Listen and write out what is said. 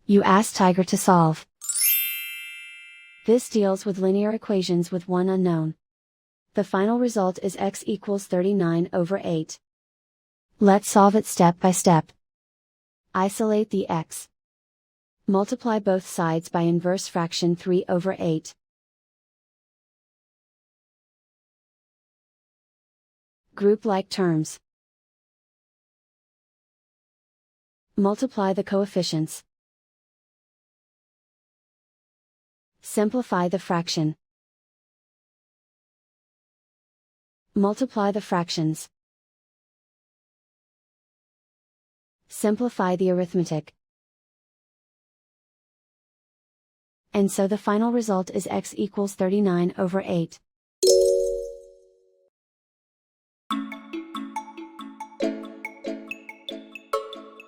You ask Tiger to solve. This deals with linear equations with one unknown. The final result is x equals 39/8. Let's solve it step by step. Isolate the x. Multiply both sides by inverse fraction 3/8. Group like terms. Multiply the coefficients. Simplify the fraction. Multiply the fractions. Simplify the arithmetic. And so the final result is x equals 39/8.